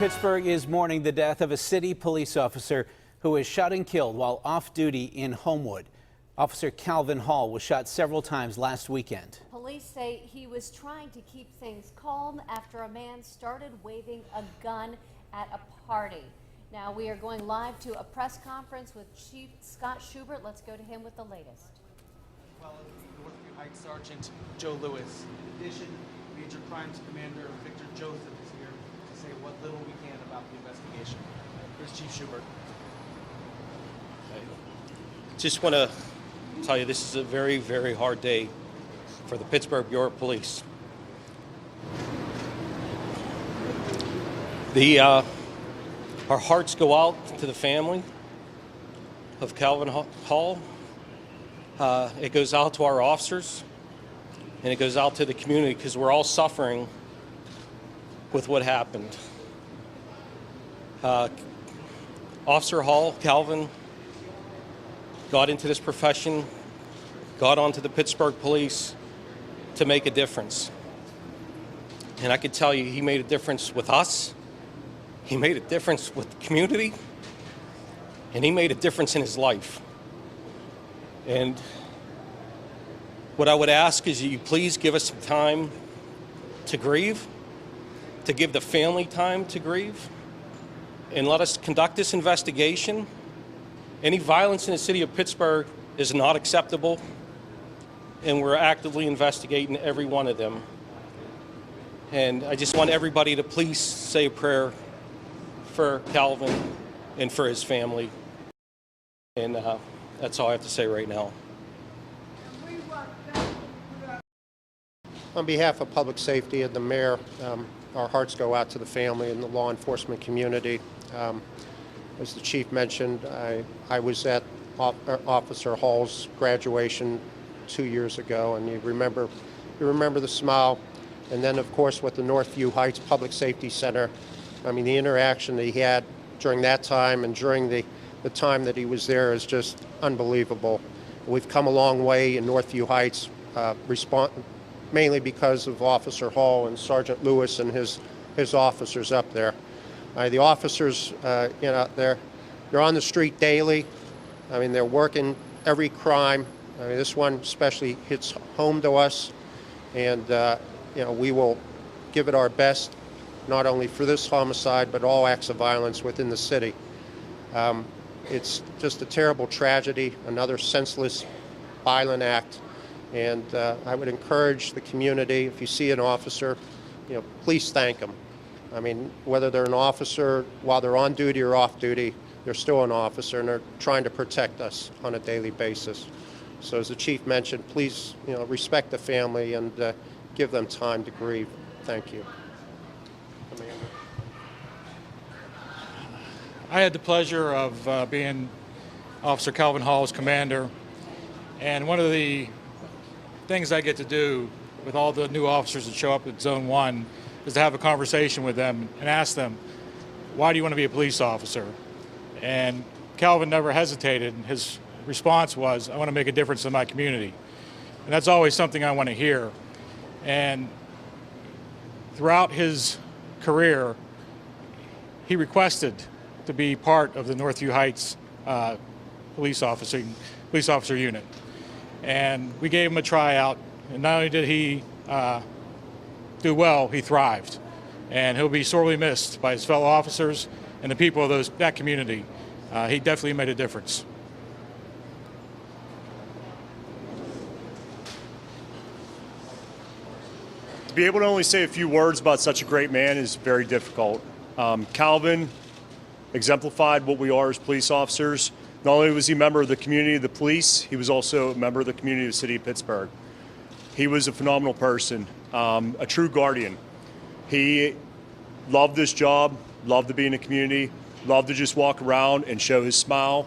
Pittsburgh is mourning the death of a city police officer who was shot and killed while off duty in Homewood. Officer Calvin Hall was shot several times last weekend. Police say he was trying to keep things calm after a man started waving a gun at a party. Now we are going live to a press conference with Chief Scott Schubert. Let's go to him with the latest. Well, Northview Heights Sergeant Joe Lewis. In addition, Major Crimes Commander Victor Joseph is here to say what little we can about the investigation. Here's Chief Schubert. Just want to tell you this is a very, very hard day for the Pittsburgh Bureau of Police. Our hearts go out to the family of Calvin Hall. It goes out to our officers, and it goes out to the community because we're all suffering with what happened. Officer Hall, Calvin, got into this profession, got onto the Pittsburgh Police to make a difference. And I can tell you, he made a difference with us, he made a difference with the community, and he made a difference in his life. And what I would ask is you please give us some time to grieve, to give the family time to grieve, and let us conduct this investigation. Any violence in the city of Pittsburgh is not acceptable, and we're actively investigating every one of them. And I just want everybody to please say a prayer for Calvin and for his family. And that's all I have to say right now. On behalf of public safety and the mayor, our hearts go out to the family and the law enforcement community. As the chief mentioned, I was at Officer Hall's graduation 2 years ago, and you remember the smile. And then, of course, with the Northview Heights Public Safety Center, I mean, the interaction that he had during that time and during the time that he was there is just unbelievable. We've come a long way in Northview Heights, mainly because of Officer Hall and Sergeant Lewis and his officers up there. The officers, they're on the street daily. I mean, they're working every crime. I mean, this one especially hits home to us, and we will give it our best, not only for this homicide, but all acts of violence within the city. It's just a terrible tragedy, another senseless, violent act, and I would encourage the community, if you see an officer, please thank them. I mean, whether they're an officer while they're on duty or off duty, they're still an officer, and they're trying to protect us on a daily basis. So as the chief mentioned, please, respect the family and give them time to grieve. Thank you. Amanda. I had the pleasure of being Officer Calvin Hall's commander, and one of the things I get to do with all the new officers that show up at Zone 1 is to have a conversation with them and ask them, why do you want to be a police officer? And Calvin never hesitated. His response was, I want to make a difference in my community. And that's always something I want to hear. And throughout his career, he requested to be part of the Northview Heights police officer unit. And we gave him a tryout, and not only did he do well, he thrived. And he'll be sorely missed by his fellow officers and the people of that community. He definitely made a difference. To be able to only say a few words about such a great man is very difficult. Calvin exemplified what we are as police officers. Not only was he a member of the community of the police, he was also a member of the community of the city of Pittsburgh. He was a phenomenal person, a true guardian. He loved this job, loved to be in the community, loved to just walk around and show his smile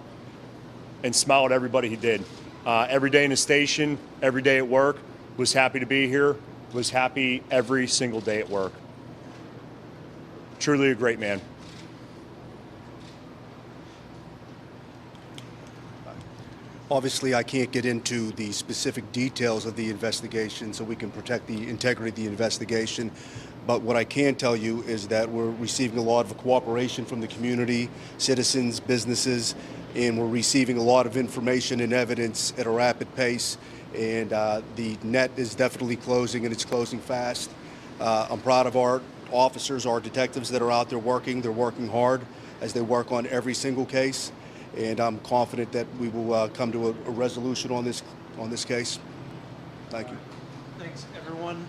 and smile at everybody he did. Every day in the station, every day at work, was happy to be here, was happy every single day at work. Truly a great man. Obviously, I can't get into the specific details of the investigation so we can protect the integrity of the investigation. But what I can tell you is that we're receiving a lot of cooperation from the community, citizens, businesses, and we're receiving a lot of information and evidence at a rapid pace. And the net is definitely closing, and it's closing fast. I'm proud of our officers, our detectives that are out there working. They're working hard as they work on every single case. And I'm confident that we will come to a resolution on this case. Thank you. Thanks, everyone.